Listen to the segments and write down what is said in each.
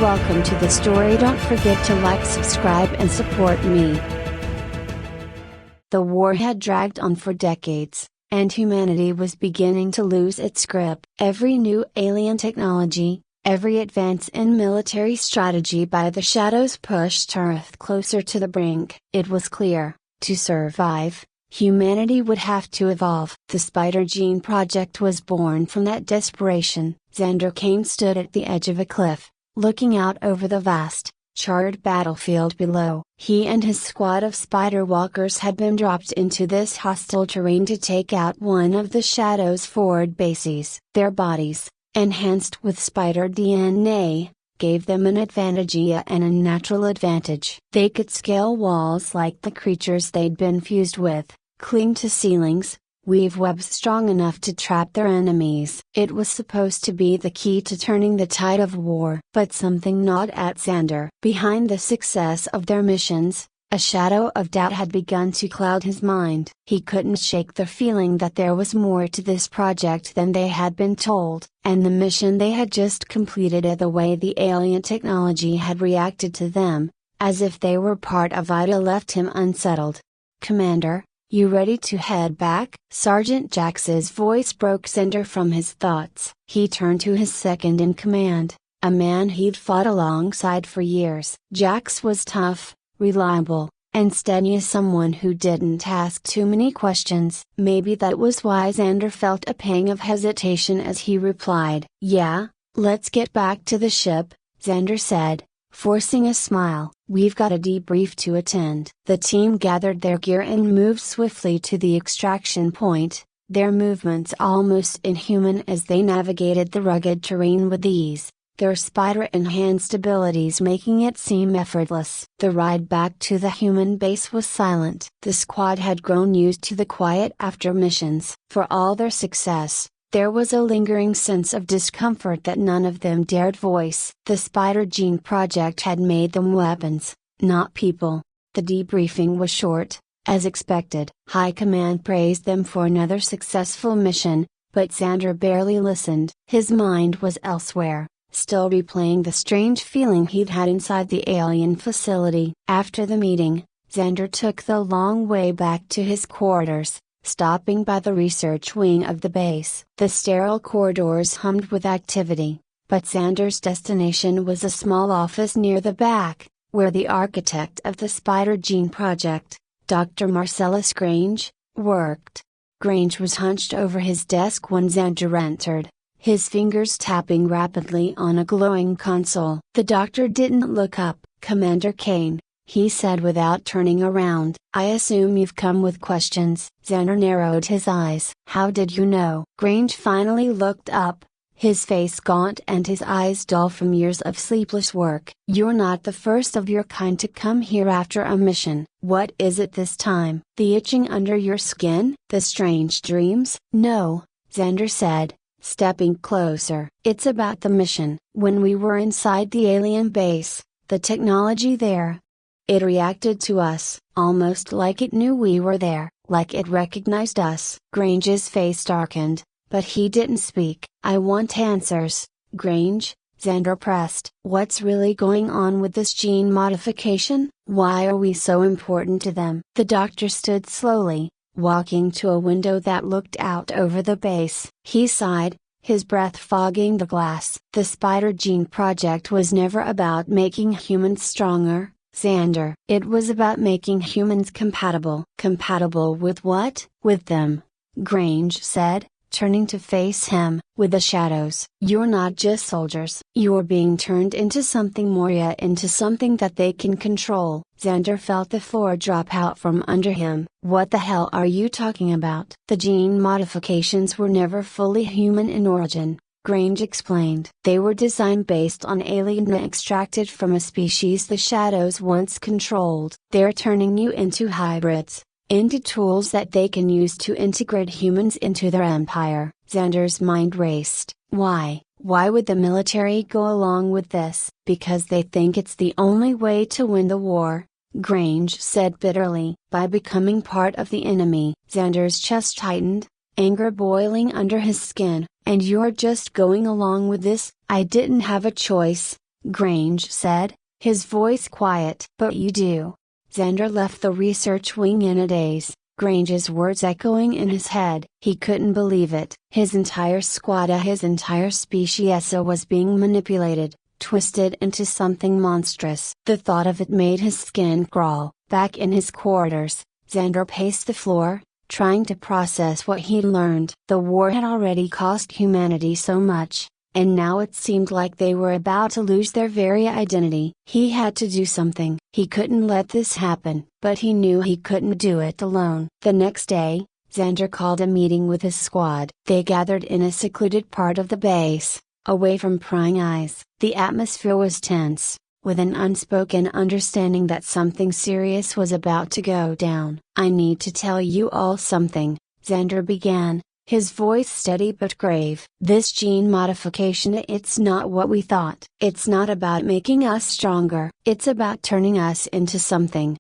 Welcome to the story. Don't forget to like, subscribe and support me. The war had dragged on for decades, and humanity was beginning to lose its grip. Every new alien technology, every advance in military strategy by the Shadows pushed Earth closer to the brink. It was clear, to survive, humanity would have to evolve. The Spider Gene Project was born from that desperation. Xander Kane stood at the edge of a cliff, looking out over the vast, charred battlefield below. He and his squad of spider walkers had been dropped into this hostile terrain to take out one of the Shadow's forward bases. Their bodies, enhanced with spider DNA, gave them an advantage, an unnatural advantage. They could scale walls like the creatures they'd been fused with, cling to ceilings, weave webs strong enough to trap their enemies. It was supposed to be the key to turning the tide of war. But something gnawed at Xander. Behind the success of their missions, a shadow of doubt had begun to cloud his mind. He couldn't shake the feeling that there was more to this project than they had been told, and the mission they had just completed, the way the alien technology had reacted to them, as if they were part of it, left him unsettled. "Commander, you ready to head back?" Sergeant Jax's voice broke Xander from his thoughts. He turned to his second in command, a man he'd fought alongside for years. Jax was tough, reliable, and steady, as someone who didn't ask too many questions. Maybe that was why Xander felt a pang of hesitation as he replied. "Yeah, let's get back to the ship," Xander said, forcing a smile. "We've got a debrief to attend." The team gathered their gear and moved swiftly to the extraction point, their movements almost inhuman as they navigated the rugged terrain with ease, their spider-enhanced abilities making it seem effortless. The ride back to the human base was silent. The squad had grown used to the quiet after missions. For all their success, there was a lingering sense of discomfort that none of them dared voice. The Spider Gene Project had made them weapons, not people. The debriefing was short, as expected. High Command praised them for another successful mission, but Xander barely listened. His mind was elsewhere, still replaying the strange feeling he'd had inside the alien facility. After the meeting, Xander took the long way back to his quarters, stopping by the research wing of the base. The sterile corridors hummed with activity, but Xander's destination was a small office near the back, where the architect of the Spider Gene Project, Dr. Marcellus Grange, worked. Grange was hunched over his desk when Xander entered, his fingers tapping rapidly on a glowing console. The doctor didn't look up. "Commander Kane," he said without turning around, "I assume you've come with questions." Xander narrowed his eyes. "How did you know?" Grange finally looked up, his face gaunt and his eyes dull from years of sleepless work. "You're not the first of your kind to come here after a mission. What is it this time? The itching under your skin? The strange dreams?" "No," Xander said, stepping closer. "It's about the mission. When we were inside the alien base, the technology there, it reacted to us, almost like it knew we were there, like it recognized us." Grange's face darkened, but he didn't speak. "I want answers, Grange," Xander pressed. "What's really going on with this gene modification? Why are we so important to them?" The doctor stood slowly, walking to a window that looked out over the base. He sighed, his breath fogging the glass. "The Spider Gene Project was never about making humans stronger, Xander. It was about making humans compatible." "Compatible with what?" "With them," Grange said, turning to face him. "With the Shadows. You're not just soldiers. You're being turned into something more, into something that they can control." Xander felt the floor drop out from under him. "What the hell are you talking about?" "The gene modifications were never fully human in origin," Grange explained. "They were designed based on alien extracted from a species the Shadows once controlled. They're turning you into hybrids, into tools that they can use to integrate humans into their empire." Xander's mind raced. Why? Why would the military go along with this? "Because they think it's the only way to win the war," Grange said bitterly. "By becoming part of the enemy." Xander's chest tightened, anger boiling under his skin. "And you're just going along with this?" "I didn't have a choice," Grange said, his voice quiet. But you do. Xander left the research wing in a daze, Grange's words echoing in his head. He couldn't believe it. His entire squad, his entire species was being manipulated, twisted into something monstrous. The thought of it made his skin crawl. Back in his quarters, Xander paced the floor, trying to process what he'd learned. The war had already cost humanity so much, and now it seemed like they were about to lose their very identity. He had to do something. He couldn't let this happen, but he knew he couldn't do it alone. The next day, Xander called a meeting with his squad. They gathered in a secluded part of the base, away from prying eyes. The atmosphere was tense, with an unspoken understanding that something serious was about to go down. I need to tell you all something, Xander began, his voice steady but grave. This gene modification, it's not what we thought. It's not about making us stronger. It's about turning us into something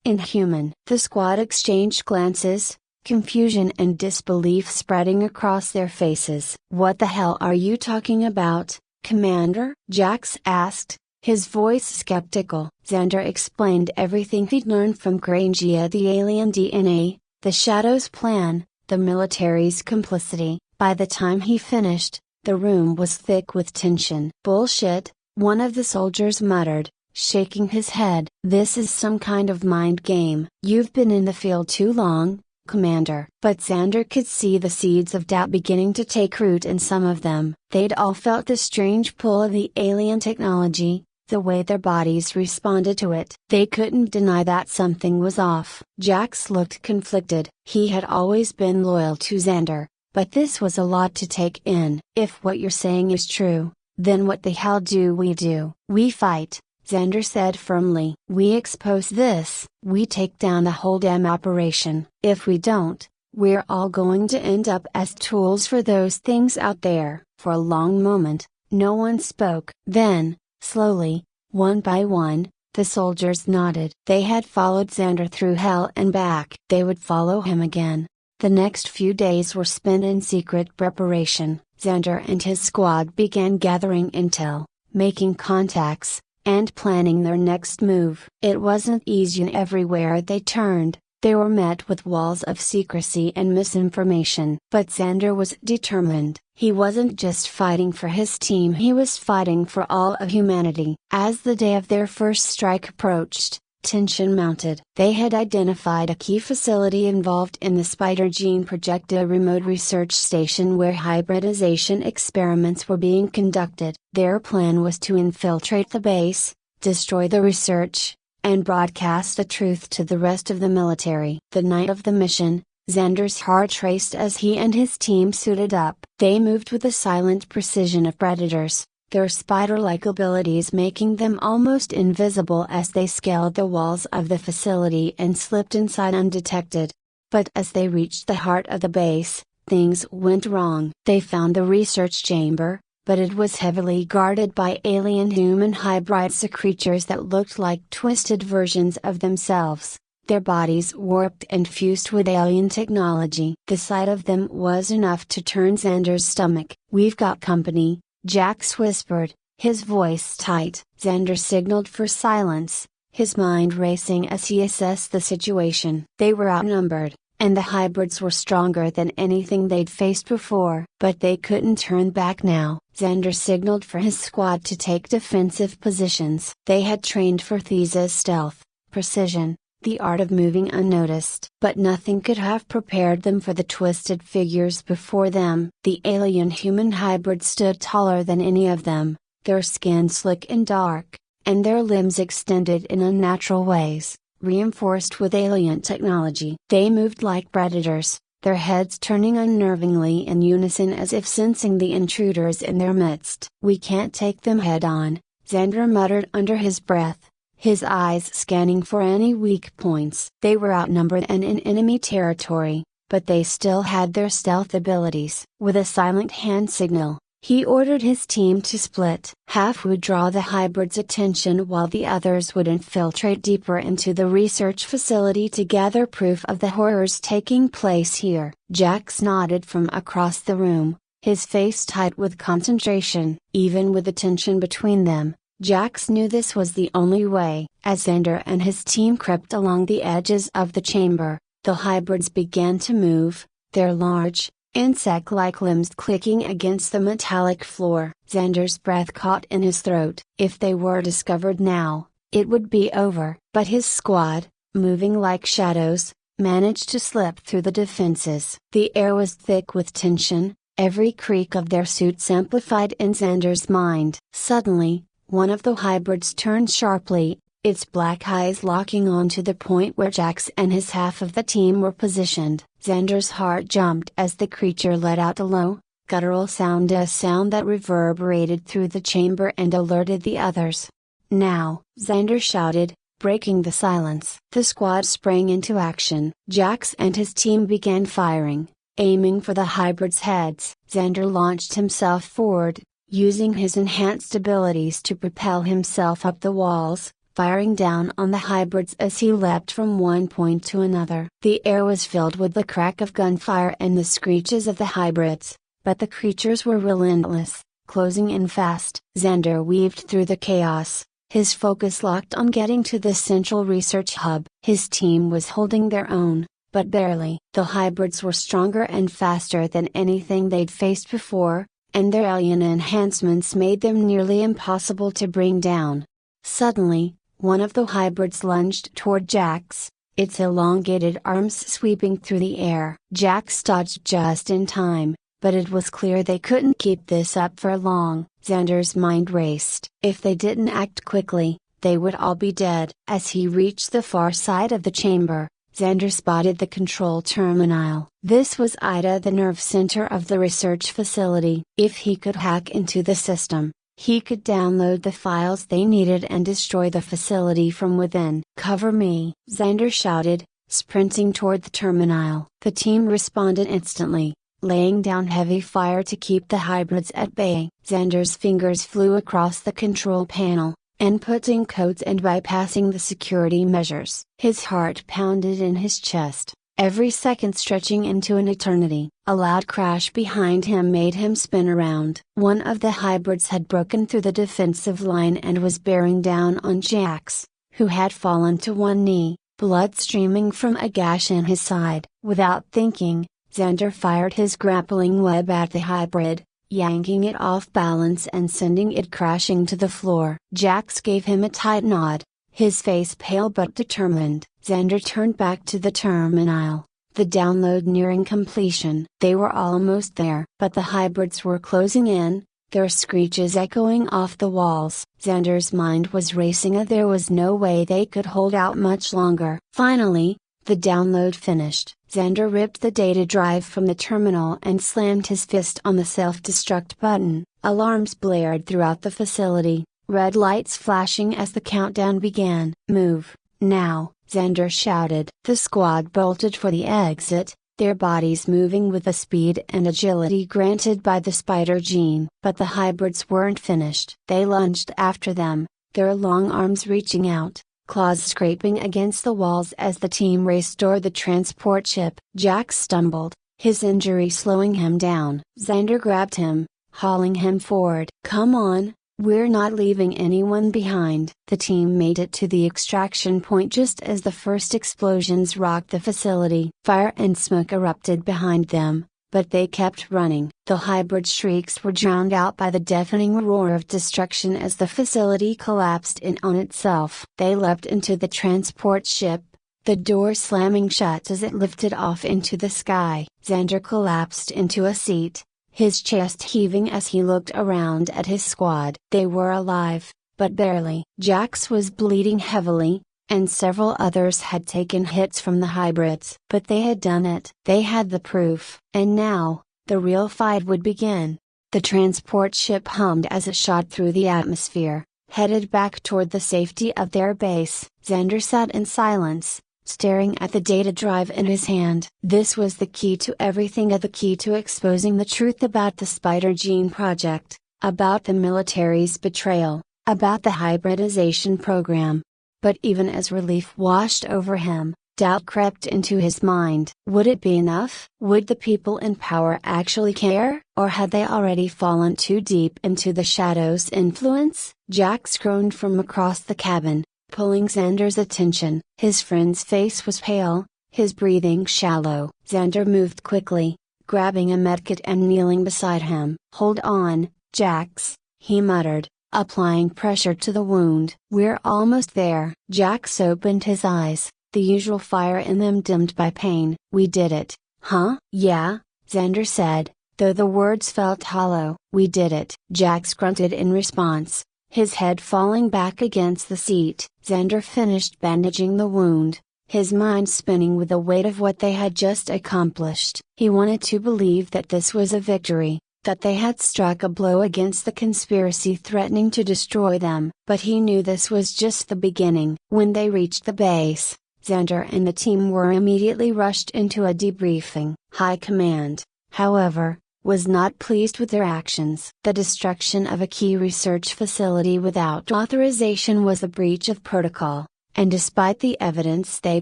inhuman. The squad exchanged glances, confusion and disbelief spreading across their faces. What the hell are you talking about, Commander? Jax asked, his voice skeptical. Xander explained everything he'd learned from Grangia, the alien DNA, the Shadow's plan, the military's complicity. By the time he finished, the room was thick with tension. Bullshit, one of the soldiers muttered, shaking his head. This is some kind of mind game. You've been in the field too long, Commander. But Xander could see the seeds of doubt beginning to take root in some of them. They'd all felt the strange pull of the alien technology, the way their bodies responded to it. They couldn't deny that something was off. Jax looked conflicted. He had always been loyal to Xander, but this was a lot to take in. If what you're saying is true, then what the hell do? We fight, Xander said firmly. We expose this, we take down the whole damn operation. If we don't, we're all going to end up as tools for those things out there. For a long moment, no one spoke. Then, slowly, one by one, the soldiers nodded. They had followed Xander through hell and back. They would follow him again. The next few days were spent in secret preparation. Xander and his squad began gathering intel, making contacts, and planning their next move. It wasn't easy. Everywhere they turned, they were met with walls of secrecy and misinformation. But Xander was determined. He wasn't just fighting for his team, he was fighting for all of humanity. As the day of their first strike approached, tension mounted. They had identified a key facility involved in the Spider Gene Project, a remote research station where hybridization experiments were being conducted. Their plan was to infiltrate the base, destroy the research, and broadcast the truth to the rest of the military. The night of the mission, Xander's heart raced as he and his team suited up. They moved with the silent precision of predators, their spider-like abilities making them almost invisible as they scaled the walls of the facility and slipped inside undetected. But as they reached the heart of the base, things went wrong. They found the research chamber, but it was heavily guarded by alien-human hybrids, creatures that looked like twisted versions of themselves, their bodies warped and fused with alien technology. The sight of them was enough to turn Xander's stomach. "We've got company," Jax whispered, his voice tight. Xander signaled for silence, his mind racing as he assessed the situation. They were outnumbered, and the hybrids were stronger than anything they'd faced before. But they couldn't turn back now. Xander signaled for his squad to take defensive positions. They had trained for Thesa's stealth, precision, the art of moving unnoticed. But nothing could have prepared them for the twisted figures before them. The alien-human hybrid stood taller than any of them, their skin slick and dark, and their limbs extended in unnatural ways, reinforced with alien technology. They moved like predators, their heads turning unnervingly in unison as if sensing the intruders in their midst. "We can't take them head on," Xander muttered under his breath, his eyes scanning for any weak points. They were outnumbered and in enemy territory, but they still had their stealth abilities. With a silent hand signal, he ordered his team to split. Half would draw the hybrid's attention while the others would infiltrate deeper into the research facility to gather proof of the horrors taking place here. Jax nodded from across the room, his face tight with concentration. Even with the tension between them, Jax knew this was the only way. As Xander and his team crept along the edges of the chamber, the hybrids began to move, their large, insect-like limbs clicking against the metallic floor. Xander's breath caught in his throat. If they were discovered now, it would be over. But his squad, moving like shadows, managed to slip through the defenses. The air was thick with tension, every creak of their suits amplified in Xander's mind. Suddenly, one of the hybrids turned sharply, its black eyes locking on to the point where Jax and his half of the team were positioned. Xander's heart jumped as the creature let out a low, guttural sound, a sound that reverberated through the chamber and alerted the others. "Now!" Xander shouted, breaking the silence. The squad sprang into action. Jax and his team began firing, aiming for the hybrids' heads. Xander launched himself forward, using his enhanced abilities to propel himself up the walls, firing down on the hybrids as he leapt from one point to another. The air was filled with the crack of gunfire and the screeches of the hybrids, but the creatures were relentless, closing in fast. Xander weaved through the chaos, his focus locked on getting to the central research hub. His team was holding their own, but barely. The hybrids were stronger and faster than anything they'd faced before, and their alien enhancements made them nearly impossible to bring down. Suddenly, one of the hybrids lunged toward Jax, its elongated arms sweeping through the air. Jax dodged just in time, but it was clear they couldn't keep this up for long. Xander's mind raced. If they didn't act quickly, they would all be dead. As he reached the far side of the chamber, Xander spotted the control terminal. This was Ida, the nerve center of the research facility. If he could hack into the system, he could download the files they needed and destroy the facility from within. "Cover me!" Xander shouted, sprinting toward the terminal. The team responded instantly, laying down heavy fire to keep the hybrids at bay. Xander's fingers flew across the control panel, inputting codes and bypassing the security measures. His heart pounded in his chest, every second stretching into an eternity. A loud crash behind him made him spin around. One of the hybrids had broken through the defensive line and was bearing down on Jax, who had fallen to one knee, blood streaming from a gash in his side. Without thinking, Xander fired his grappling web at the hybrid, yanking it off balance and sending it crashing to the floor. Jax gave him a tight nod, his face pale but determined. Xander turned back to the terminal, the download nearing completion. They were almost there, but the hybrids were closing in, their screeches echoing off the walls. Xander's mind was racing. There was no way they could hold out much longer. Finally, the download finished. Xander ripped the data drive from the terminal and slammed his fist on the self-destruct button. Alarms blared throughout the facility, red lights flashing as the countdown began. "Move, now!" Xander shouted. The squad bolted for the exit, their bodies moving with the speed and agility granted by the spider gene. But the hybrids weren't finished. They lunged after them, their long arms reaching out, claws scraping against the walls as the team raced toward the transport ship. Jax stumbled, his injury slowing him down. Xander grabbed him, hauling him forward. "Come on, we're not leaving anyone behind." The team made it to the extraction point just as the first explosions rocked the facility. Fire and smoke erupted behind them, but they kept running. The hybrid shrieks were drowned out by the deafening roar of destruction as the facility collapsed in on itself. They leapt into the transport ship, the door slamming shut as it lifted off into the sky. Xander collapsed into a seat, his chest heaving as he looked around at his squad. They were alive, but barely. Jax was bleeding heavily, and several others had taken hits from the hybrids. But they had done it. They had the proof. And now, the real fight would begin. The transport ship hummed as it shot through the atmosphere, headed back toward the safety of their base. Xander sat in silence, staring at the data drive in his hand. This was the key to everything, the key to exposing the truth about the Spider Gene Project, about the military's betrayal, about the hybridization program. But even as relief washed over him, Doubt crept into his mind. Would it be enough? Would the people in power actually care? Or had they already fallen too deep into the shadow's influence? Jax groaned from across the cabin, pulling Xander's attention. His friend's face was pale, his breathing shallow. Xander moved quickly, grabbing a medkit and kneeling beside him. "Hold on, Jax," he muttered, applying pressure to the wound. "We're almost there." Jax opened his eyes, the usual fire in them dimmed by pain. "We did it, huh?" "Yeah," Xander said, though the words felt hollow. "We did it." Jax grunted in response, his head falling back against the seat. Xander finished bandaging the wound, his mind spinning with the weight of what they had just accomplished. He wanted to believe that this was a victory, that they had struck a blow against the conspiracy threatening to destroy them. But he knew this was just the beginning. When they reached the base, Xander and the team were immediately rushed into a debriefing. High Command, however, was not pleased with their actions. The destruction of a key research facility without authorization was a breach of protocol, and despite the evidence they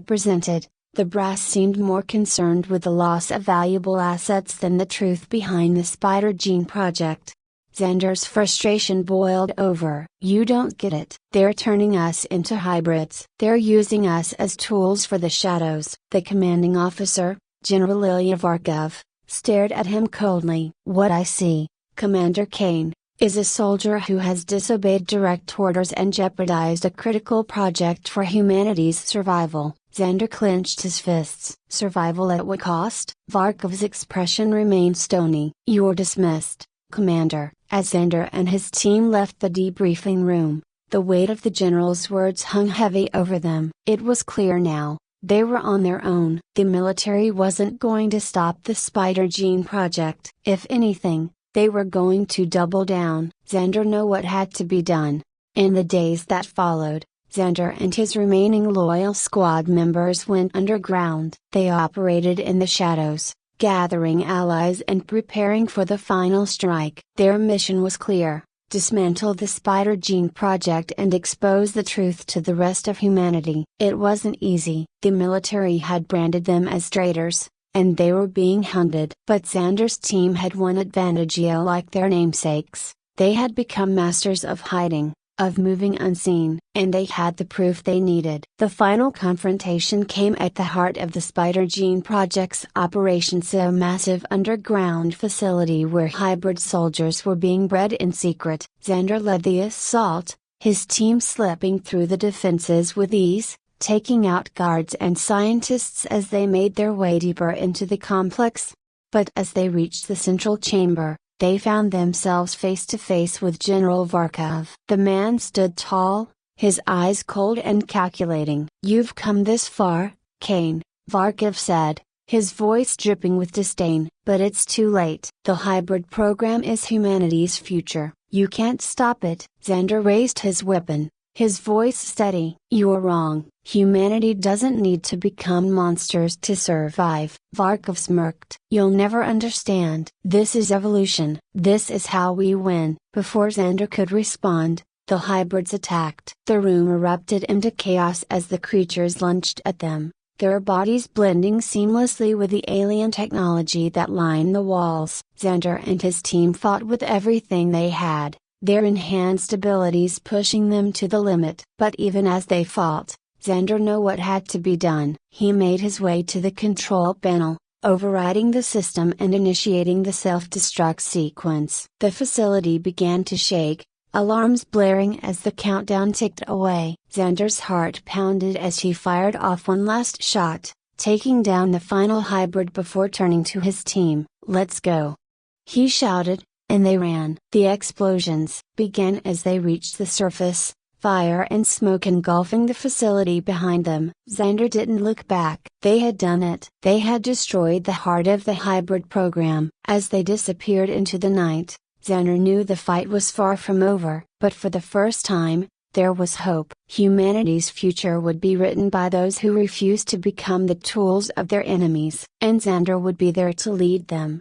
presented, the brass seemed more concerned with the loss of valuable assets than the truth behind the spider gene project. Xander's frustration boiled over. "You don't get it. They're turning us into hybrids. They're using us as tools for the shadows." The commanding officer, General Ilya Varkov, stared at him coldly. "What I see, Commander Kane, is a soldier who has disobeyed direct orders and jeopardized a critical project for humanity's survival." Xander clenched his fists. "Survival at what cost?" Varkov's expression remained stony. "You're dismissed, Commander." As Xander and his team left the debriefing room, the weight of the general's words hung heavy over them. It was clear now, they were on their own. The military wasn't going to stop the spider gene project. If anything, they were going to double down. Xander knew what had to be done. In the days that followed, Xander and his remaining loyal squad members went underground. They operated in the shadows, gathering allies and preparing for the final strike. Their mission was clear: dismantle the spider gene project and expose the truth to the rest of humanity. It wasn't easy. The military had branded them as traitors, and they were being hunted. But Xander's team had one advantage: like their namesakes, they had become masters of hiding, of moving unseen, and they had the proof they needed. The final confrontation came at the heart of the Spider Gene Project's operations, a massive underground facility where hybrid soldiers were being bred in secret. Xander led the assault, his team slipping through the defenses with ease, taking out guards and scientists as they made their way deeper into the complex. But as they reached the central chamber, they found themselves face to face with General Varkov. The man stood tall, his eyes cold and calculating. "You've come this far, Kane," Varkov said, his voice dripping with disdain. "But it's too late. The hybrid program is humanity's future. You can't stop it." Xander raised his weapon, his voice steady. "You're wrong. Humanity doesn't need to become monsters to survive." Varkov smirked. "You'll never understand. This is evolution. This is how we win." Before Xander could respond, the hybrids attacked. The room erupted into chaos as the creatures lunged at them, their bodies blending seamlessly with the alien technology that lined the walls. Xander and his team fought with everything they had, their enhanced abilities pushing them to the limit. But even as they fought, Xander knew what had to be done. He made his way to the control panel, overriding the system and initiating the self-destruct sequence. The facility began to shake, alarms blaring as the countdown ticked away. Xander's heart pounded as he fired off one last shot, taking down the final hybrid before turning to his team. "Let's go!" he shouted, and they ran. The explosions began as they reached the surface, fire and smoke engulfing the facility behind them. Xander didn't look back. They had done it. They had destroyed the heart of the hybrid program. As they disappeared into the night, Xander knew the fight was far from over. But for the first time, there was hope. Humanity's future would be written by those who refused to become the tools of their enemies. And Xander would be there to lead them.